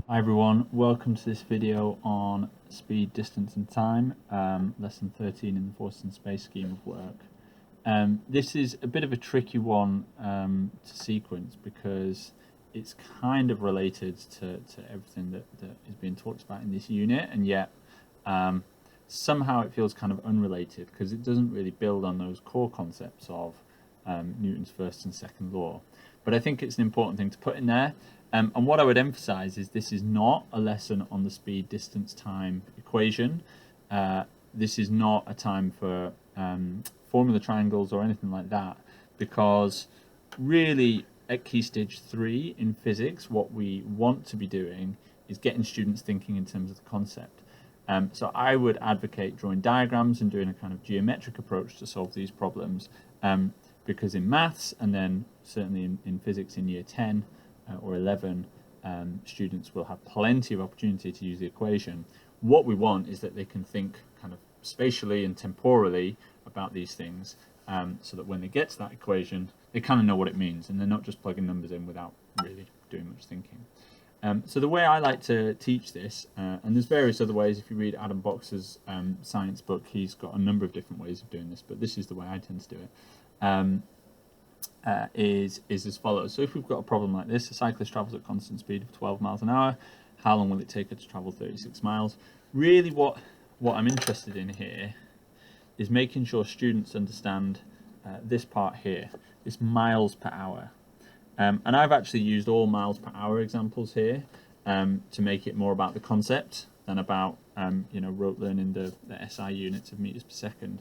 Hi everyone, welcome to this video on speed, distance and time, lesson 13 in the force and space scheme of work. This is a bit of a tricky one to sequence because it's kind of related to everything that is being talked about in this unit, and yet somehow it feels kind of unrelated because it doesn't really build on those core concepts of Newton's first and second law. But I think it's an important thing to put in there. And what I would emphasize is this is not a lesson on the speed, distance, time equation. This is not a time for formula triangles or anything like that, because really at key stage 3 in physics, what we want to be doing is getting students thinking in terms of the concept. So I would advocate drawing diagrams and doing a kind of geometric approach to solve these problems, because in maths, and then certainly in physics in year 10, or 11, students will have plenty of opportunity to use the equation. What we want is that they can think kind of spatially and temporally about these things, so that when they get to that equation, they kind of know what it means, and they're not just plugging numbers in without really doing much thinking. So the way I like to teach this, and there's various other ways. If you read Adam Boxer's science book, he's got a number of different ways of doing this, but this is the way I tend to do it. Is as follows. So if we've got a problem like this, a cyclist travels at constant speed of 12 miles an hour. How long will it take her to travel 36 miles? Really what I'm interested in here is making sure students understand this part here, this miles per hour. And I've actually used all miles per hour examples here to make it more about the concept than about rote learning the SI units of meters per second.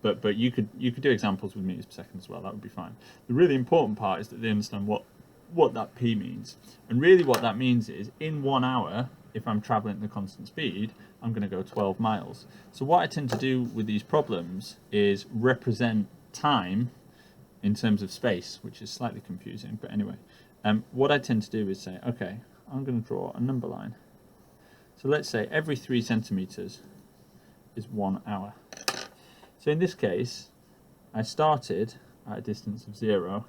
But you could do examples with meters per second as well. That would be fine. The really important part is that they understand what that p means. And really what that means is in 1 hour, if I'm traveling at the constant speed, I'm going to go 12 miles. So what I tend to do with these problems is represent time in terms of space, which is slightly confusing. But anyway, what I tend to do is say, okay, I'm going to draw a number line. So let's say every 3 centimeters is 1 hour. So in this case, I started at a distance of 0,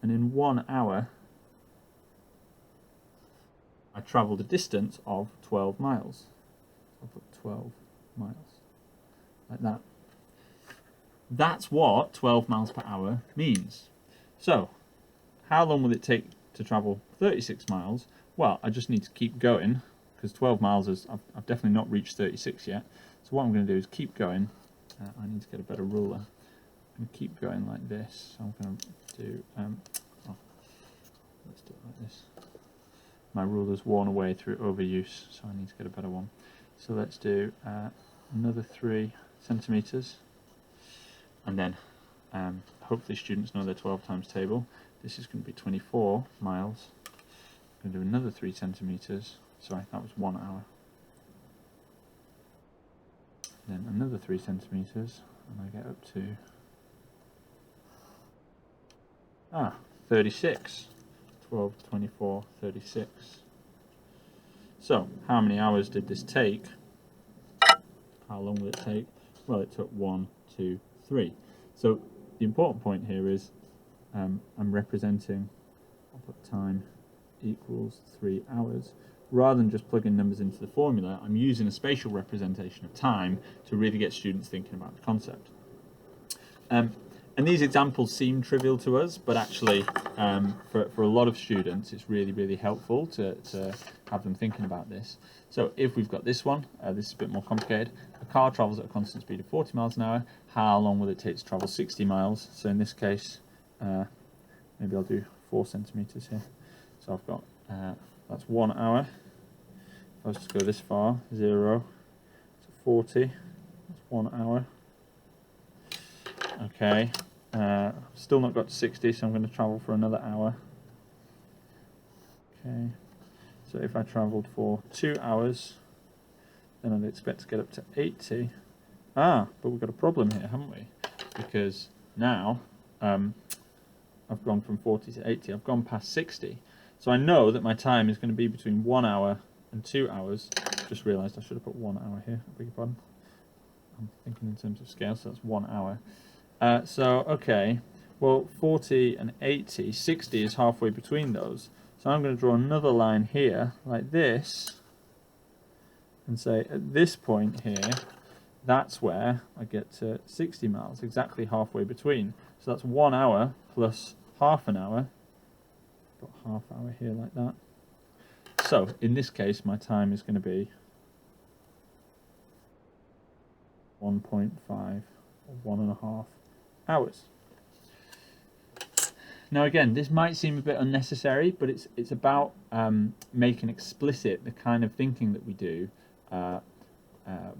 and in 1 hour, I travelled a distance of 12 miles. I'll put 12 miles, like that. That's what 12 miles per hour means. So, how long will it take to travel 36 miles? Well, I just need to keep going, because 12 miles is, I've definitely not reached 36 yet. So what I'm going to do is keep going. I need to get a better ruler. I'm going to keep going like this. So I'm going to do, let's do it like this. My ruler's worn away through overuse, so I need to get a better one. So let's do another 3 centimeters. And then hopefully students know their 12 times table. This is going to be 24 miles. I'm going to do another 3 centimeters. Sorry, that was 1 hour. Then another 3 centimeters, and I get up to 36. 12, 24, 36. So, how many hours did this take? How long will it take? Well, it took 1, 2, 3. So, the important point here is I'm representing, I'll put time equals 3 hours. Rather than just plugging numbers into the formula, I'm using a spatial representation of time to really get students thinking about the concept. And these examples seem trivial to us, but actually for a lot of students it's really, really helpful to have them thinking about this. So if we've got this one, this is a bit more complicated. A car travels at a constant speed of 40 miles an hour. How long will it take to travel 60 miles? So in this case, maybe I'll do 4 centimeters here. So I've got, that's 1 hour. If I was to go this far, 0 to 40, that's 1 hour. Okay, still not got to 60, so I'm going to travel for another hour. Okay, so if I travelled for 2 hours, then I'd expect to get up to 80. But we've got a problem here, haven't we? Because now I've gone from 40 to 80, I've gone past 60. So I know that my time is going to be between 1 hour and 2 hours. Just realised I should have put 1 hour here, I beg your pardon. I'm thinking in terms of scale, so that's 1 hour. Okay, well 40 and 80, 60 is halfway between those. So I'm going to draw another line here, like this, and say at this point here, that's where I get to 60 miles, exactly halfway between. So that's 1 hour plus half an hour. Got half hour here like that. So in this case, my time is going to be 1.5 or 1.5 hours. Now again, this might seem a bit unnecessary, but it's about making explicit the kind of thinking that we do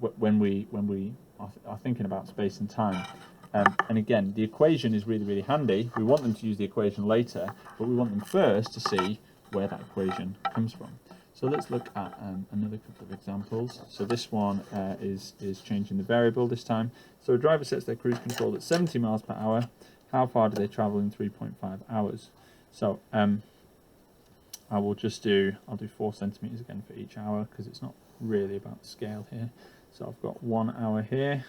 when we are thinking about space and time. And again, the equation is really, really handy. We want them to use the equation later, but we want them first to see where that equation comes from. So let's look at another couple of examples. So this one is changing the variable this time. So a driver sets their cruise control at 70 miles per hour. How far do they travel in 3.5 hours? So I'll do 4 centimeters again for each hour, because it's not really about scale here. So I've got 1 hour here.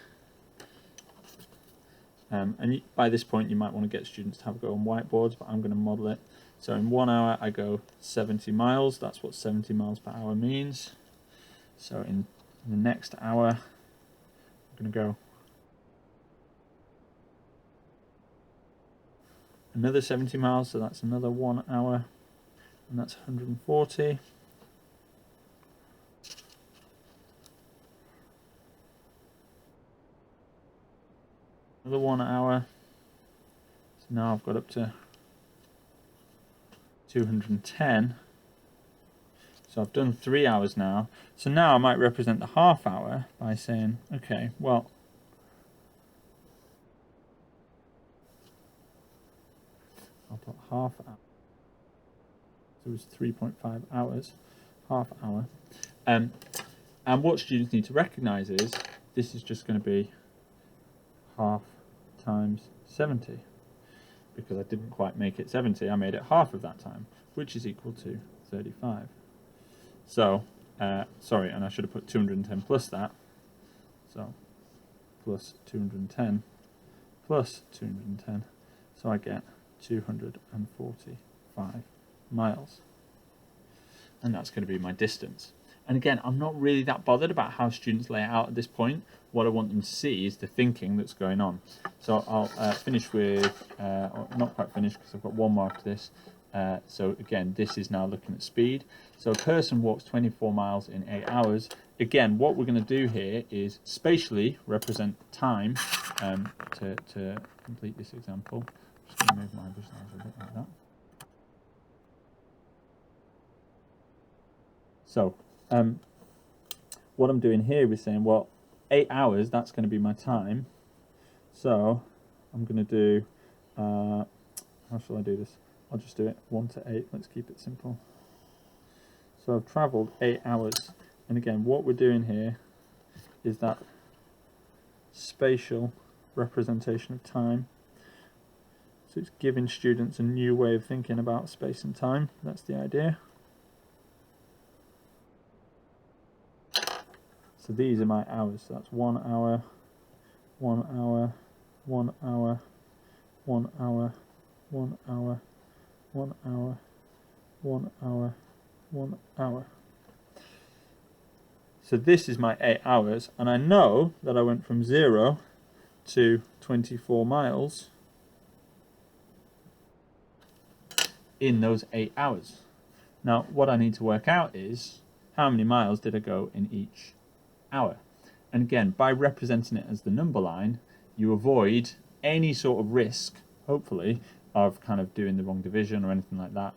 And by this point you might want to get students to have a go on whiteboards, but I'm going to model it. So in 1 hour I go 70 miles, that's what 70 miles per hour means. So in the next hour I'm going to go another 70 miles, so that's another 1 hour, and that's 140. Another 1 hour. So now I've got up to 210. So I've done 3 hours now. So now I might represent the half hour by saying, okay, well, I'll put half hour. So it was 3.5 hours, half hour. And what students need to recognize is this is just going to be half times 70, because I didn't quite make it 70, I made it half of that time, which is equal to 35. So, sorry, and I should have put 210 plus that. So, plus 210 plus 210. So I get 245 miles. And that's going to be my distance. And again, I'm not really that bothered about how students lay it out at this point. What I want them to see is the thinking that's going on. So I'll finish with, or not quite finish because I've got one more after this. So again, this is now looking at speed. So a person walks 24 miles in 8 hours. Again, what we're going to do here is spatially represent time to complete this example. I'm just going to move my visualizer a bit like that. So what I'm doing here is saying, well, 8 hours, that's going to be my time. So I'm going to do, how shall I do this? I'll just do it 1 to 8. Let's keep it simple. So I've travelled 8 hours. And again, what we're doing here is that spatial representation of time. So it's giving students a new way of thinking about space and time. That's the idea. So these are my hours. So that's 1 hour, 1 hour, 1 hour, 1 hour, 1 hour, 1 hour, 1 hour, 1 hour. So this is my 8 hours, and I know that I went from 0 to 24 miles in those 8 hours. Now, what I need to work out is how many miles did I go in each hour. And again, by representing it as the number line, you avoid any sort of risk, hopefully, of kind of doing the wrong division or anything like that.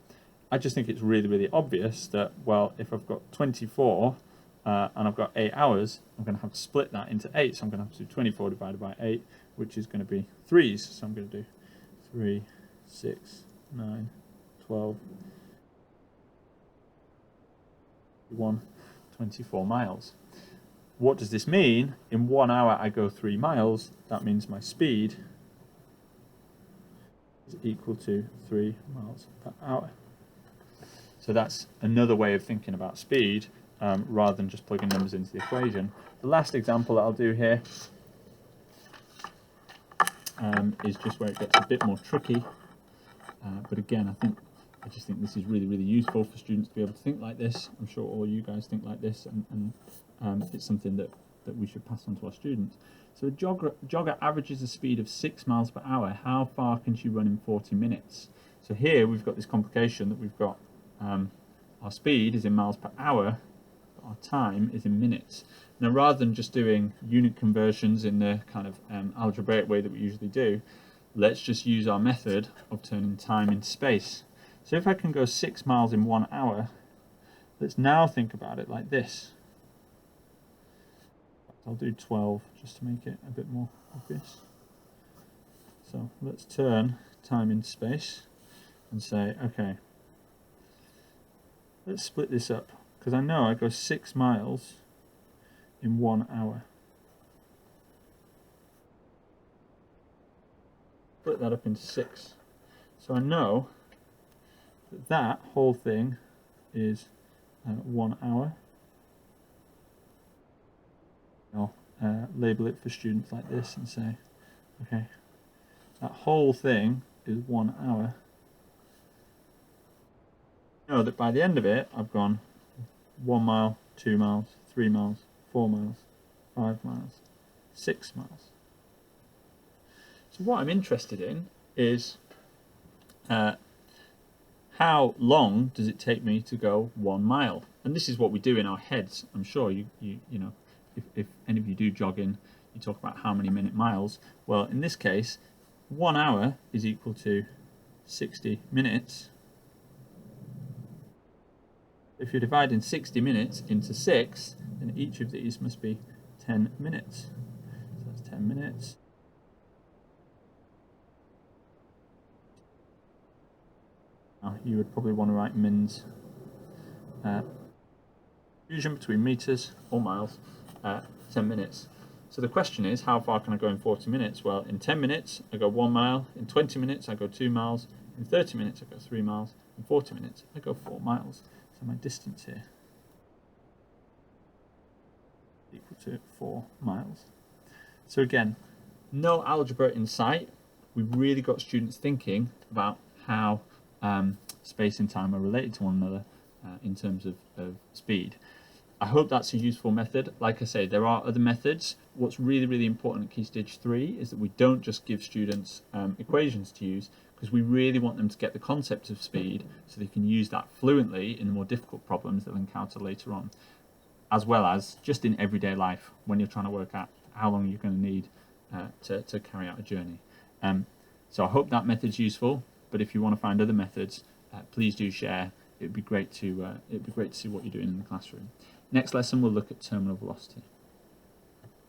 I just think it's really, really obvious that, well, if I've got 24 and I've got 8 hours, I'm going to have to split that into 8. So I'm going to have to do 24 divided by 8, which is going to be 3s. So I'm going to do 3, 6, 9, 12, 1, 24 miles. What does this mean? In 1 hour I go 3 miles. That means my speed is equal to 3 miles per hour. So that's another way of thinking about speed, rather than just plugging numbers into the equation. The last example that I'll do here is just where it gets a bit more tricky. But again, I think I just think this is really, really useful for students to be able to think like this. I'm sure all you guys think like this, and it's something that we should pass on to our students. So a jogger averages a speed of 6 miles per hour. How far can she run in 40 minutes? So here we've got this complication that we've got our speed is in miles per hour, but our time is in minutes. Now, rather than just doing unit conversions in the kind of algebraic way that we usually do, let's just use our method of turning time into space. So if I can go 6 miles in 1 hour, let's now think about it like this. I'll do 12 just to make it a bit more obvious. So let's turn time into space and say, okay, let's split this up, because I know I go 6 miles in 1 hour. Split that up into 6. So I know that that whole thing is 1 hour. I'll label it for students like this and say, okay, that whole thing is 1 hour. Know that by the end of it, I've gone 1 mile, 2 miles, 3 miles, 4 miles, 5 miles, 6 miles. So what I'm interested in is how long does it take me to go 1 mile? And this is what we do in our heads. I'm sure you know, if any of you do jogging, you talk about how many minute miles. Well, in this case, 1 hour is equal to 60 minutes. If you're dividing 60 minutes into 6, then each of these must be 10 minutes. So that's 10 minutes. Now, you would probably want to write mins. Fusion between meters or miles, 10 minutes. So the question is, how far can I go in 40 minutes? Well, in 10 minutes, I go 1 mile. In 20 minutes, I go 2 miles. In 30 minutes, I go 3 miles. In 40 minutes, I go 4 miles. So my distance here is equal to 4 miles. So again, no algebra in sight. We've really got students thinking about how space and time are related to one another in terms of speed. I hope that's a useful method. Like I say, there are other methods. What's really, really important at Key Stage 3 is that we don't just give students equations to use, because we really want them to get the concept of speed so they can use that fluently in the more difficult problems they'll encounter later on, as well as just in everyday life when you're trying to work out how long you're going to need to carry out a journey. So I hope that method's useful, but if you want to find other methods, please do share. It'd be great to see what you're doing in the classroom. Next lesson, we'll look at terminal velocity.